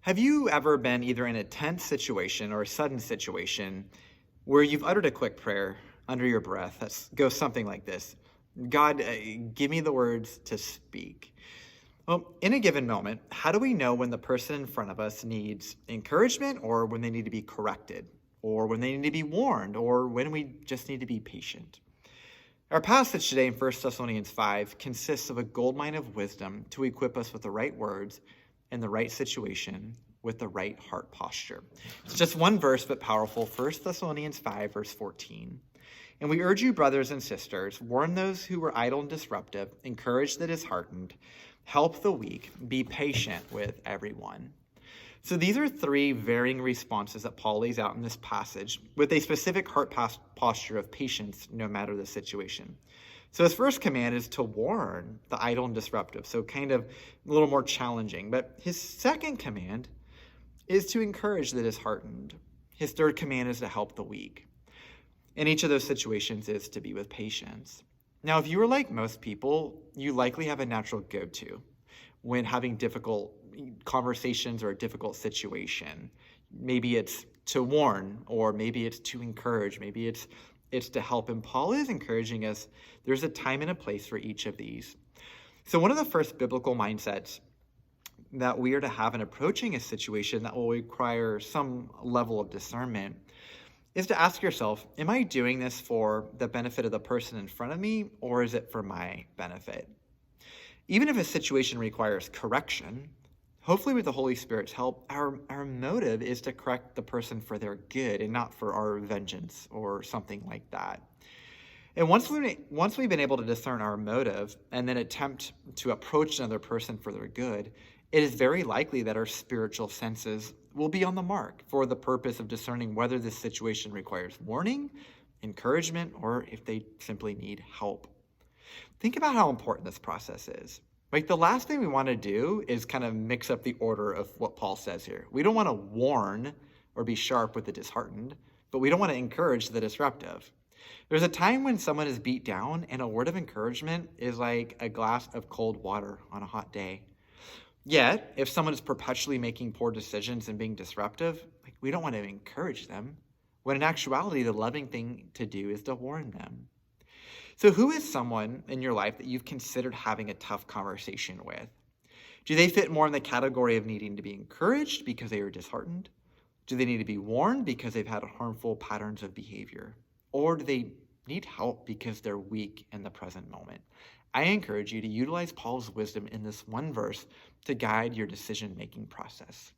Have you ever been either in a tense situation or a sudden situation where you've uttered a quick prayer under your breath that goes something like this? God, give me the words to speak. Well, in a given moment, how do we know when the person in front of us needs encouragement or when they need to be corrected or when they need to be warned or when we just need to be patient? Our passage today in 1 Thessalonians 5 consists of a goldmine of wisdom to equip us with the right words in the right situation with the right heart posture. It's just one verse, but powerful. 1 Thessalonians 5, verse 14. And we urge you, brothers and sisters, warn those who are idle and disruptive, encourage the disheartened, help the weak, be patient with everyone. So these are three varying responses that Paul lays out in this passage with a specific heart posture of patience no matter the situation. So his first command is to warn the idle and disruptive, so kind of a little more challenging. But his second command is to encourage the disheartened. His third command is to help the weak. And each of those situations is to be with patience. Now, if you are like most people, you likely have a natural go-to when having difficult conversations or a difficult situation. Maybe it's to warn, or maybe it's to encourage, maybe it's to help. And Paul is encouraging us, there's a time and a place for each of these. So one of the first biblical mindsets that we are to have in approaching a situation that will require some level of discernment is to ask yourself, am I doing this for the benefit of the person in front of me, or is it for my benefit? Even if a situation requires correction, hopefully with the Holy Spirit's help, our motive is to correct the person for their good and not for our vengeance or something like that. And once we've been able to discern our motive and then attempt to approach another person for their good, it is very likely that our spiritual senses will be on the mark for the purpose of discerning whether this situation requires warning, encouragement, or if they simply need help. Think about how important this process is. Like, the last thing we want to do is kind of mix up the order of what Paul says here. We don't want to warn or be sharp with the disheartened, but we don't want to encourage the disruptive. There's a time when someone is beat down, and a word of encouragement is like a glass of cold water on a hot day. Yet, if someone is perpetually making poor decisions and being disruptive, we don't want to encourage them, when in actuality, the loving thing to do is to warn them. So who is someone in your life that you've considered having a tough conversation with? Do they fit more in the category of needing to be encouraged because they are disheartened? Do they need to be warned because they've had harmful patterns of behavior? Or do they need help because they're weak in the present moment? I encourage you to utilize Paul's wisdom in this one verse to guide your decision-making process.